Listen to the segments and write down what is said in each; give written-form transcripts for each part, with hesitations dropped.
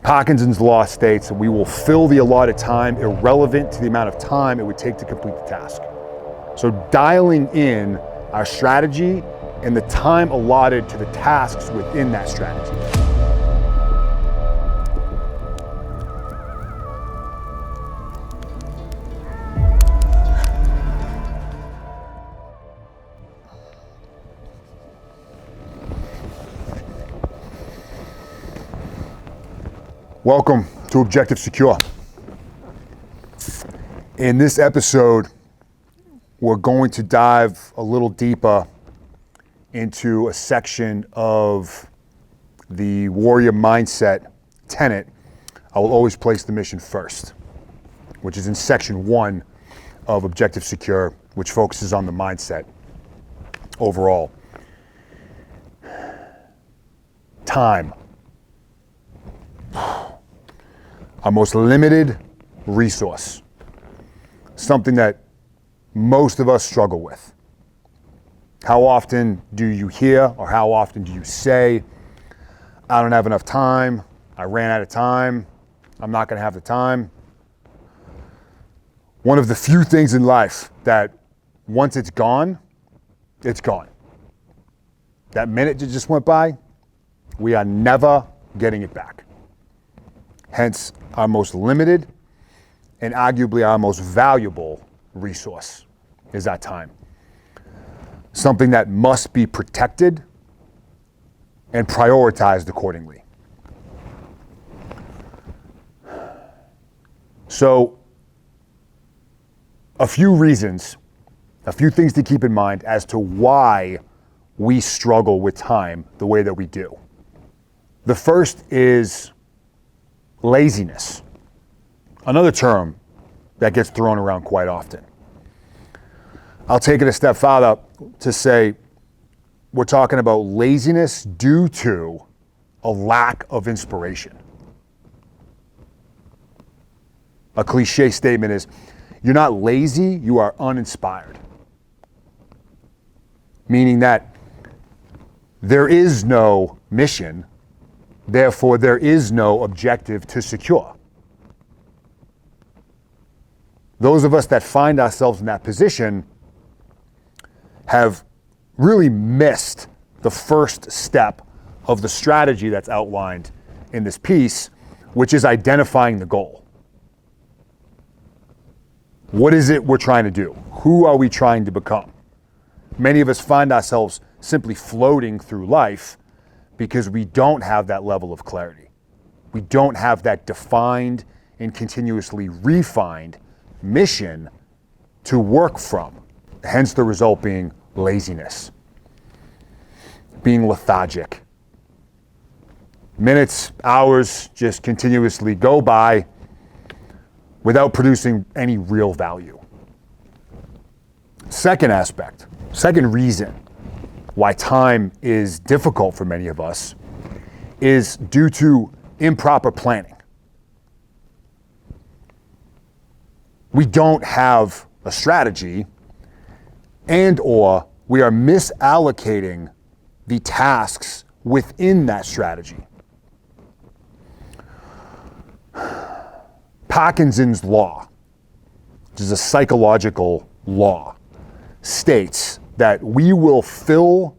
Parkinson'S Law states that we will fill the allotted time irrelevant to the amount of time it would take to complete the task. So dialing in our strategy and the time allotted to the tasks within that strategy. Welcome to Objective Secure. In this episode, we're going to dive a little deeper into a section of the warrior mindset tenet. I will always place the mission first, which is in section 1 of Objective Secure, which focuses on the mindset overall. Time. Our most limited resource. Something that most of us struggle with. How often do you hear, or how often do you say, I don't have enough time, I ran out of time, I'm not gonna have the time? One of the few things in life that once it's gone, it's gone. That minute that just went by, we are never getting it back. Hence, our most limited and arguably our most valuable resource is that time. Something that must be protected and prioritized accordingly. So, a few reasons, a few things to keep in mind as to why we struggle with time the way that we do. The first is laziness, another term that gets thrown around quite often. I'll take it a step further to say we're talking about laziness due to a lack of inspiration. A cliche statement is, you're not lazy, you are uninspired. Meaning that there is no mission, therefore there is no objective to secure. Those of us that find ourselves in that position have really missed the first step of the strategy that's outlined in this piece, which is identifying the goal. What is it we're trying to do? Who are we trying to become? Many of us find ourselves simply floating through life because we don't have that level of clarity. We don't have that defined and continuously refined mission to work from. Hence the result being laziness, being lethargic. Minutes, hours just continuously go by without producing any real value. Second aspect, second reason why time is difficult for many of us is due to improper planning. We don't have a strategy, and or we are misallocating the tasks within that strategy. Parkinson'S Law, which is a psychological law, states that we will fill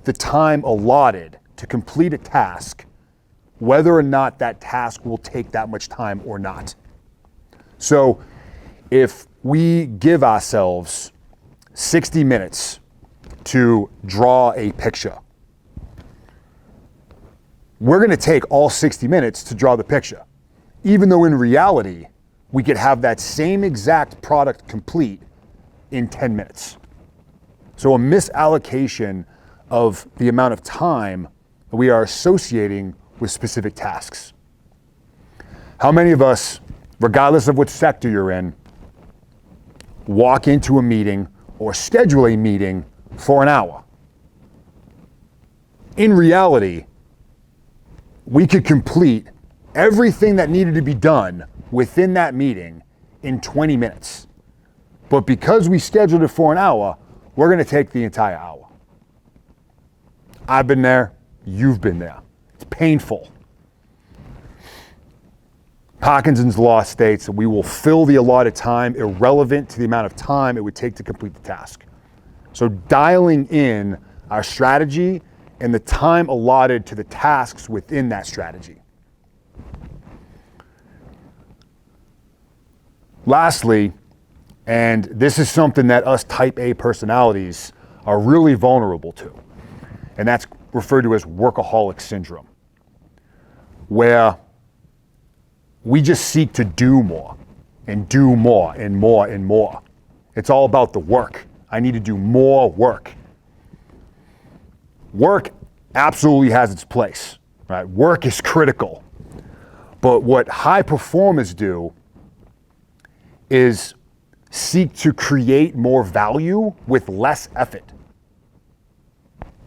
the time allotted to complete a task, whether or not that task will take that much time or not. So if we give ourselves 60 minutes to draw a picture, we're going to take all 60 minutes to draw the picture, even though in reality, we could have that same exact product complete in 10 minutes. So a misallocation of the amount of time we are associating with specific tasks. How many of us, regardless of which sector you're in, walk into a meeting or schedule a meeting for an hour? In reality, we could complete everything that needed to be done within that meeting in 20 minutes. But because we scheduled it for an hour, we're going to take the entire hour. I've been there, you've been there. It's painful. Hawkinson'S Law states that we will fill the allotted time irrelevant to the amount of time it would take to complete the task. So dialing in our strategy and the time allotted to the tasks within that strategy. Lastly, and this is something that us type A personalities are really vulnerable to, and that's referred to as Workaholic Syndrome, where we just seek to do more and do more and more and more. It's all about the work. I need to do more work. Work absolutely has its place, right? Work is critical. But what high performers do is seek to create more value with less effort.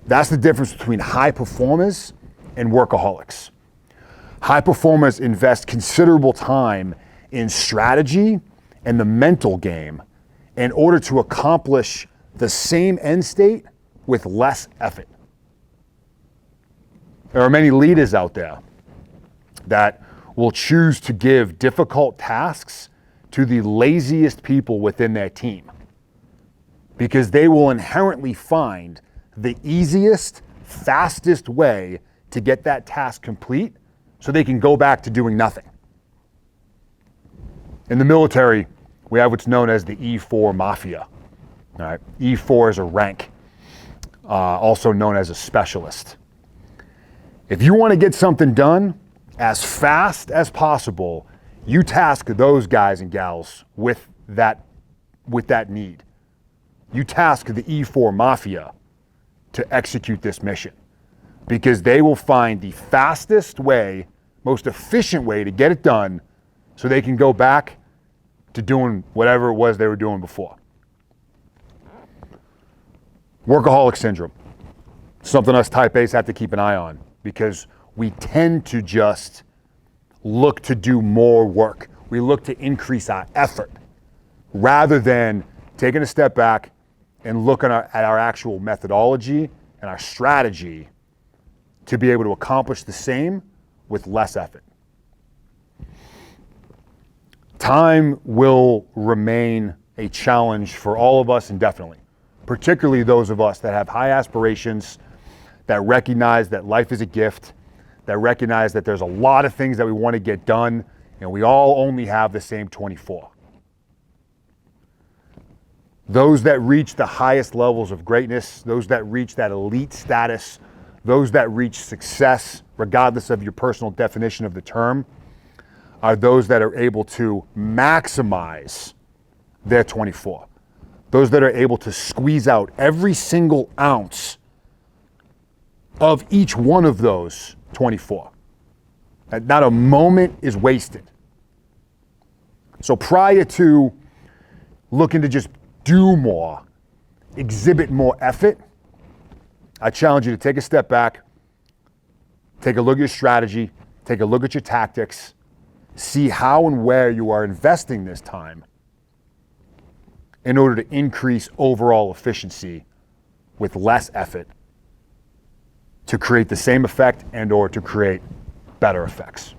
That's the difference between high performers and workaholics. High performers invest considerable time in strategy and the mental game in order to accomplish the same end state with less effort. There are many leaders out there that will choose to give difficult tasks to the laziest people within their team because they will inherently find the easiest, fastest way to get that task complete so they can go back to doing nothing. In the military, we have what's known as the E4 Mafia. All right? E4 is a rank, also known as a specialist. If you want to get something done as fast as possible, you task those guys and gals with that need. You task the E4 Mafia to execute this mission because they will find the fastest way, most efficient way to get it done so they can go back to doing whatever it was they were doing before. Workaholic Syndrome. Something us type A's have to keep an eye on because we tend to just look to do more work. We look to increase our effort rather than taking a step back and looking at our actual methodology and our strategy to be able to accomplish the same with less effort. Time will remain a challenge for all of us indefinitely, particularly those of us that have high aspirations, that recognize that life is a gift, that recognize that there's a lot of things that we want to get done, and we all only have the same 24. Those that reach the highest levels of greatness, those that reach that elite status, those that reach success, regardless of your personal definition of the term, are those that are able to maximize their 24. Those that are able to squeeze out every single ounce of each one of those 24. Not a moment is wasted. So prior to looking to just do more, exhibit more effort, I challenge you to take a step back, take a look at your strategy, take a look at your tactics, see how and where you are investing this time in order to increase overall efficiency with less effort to create the same effect and or to create better effects.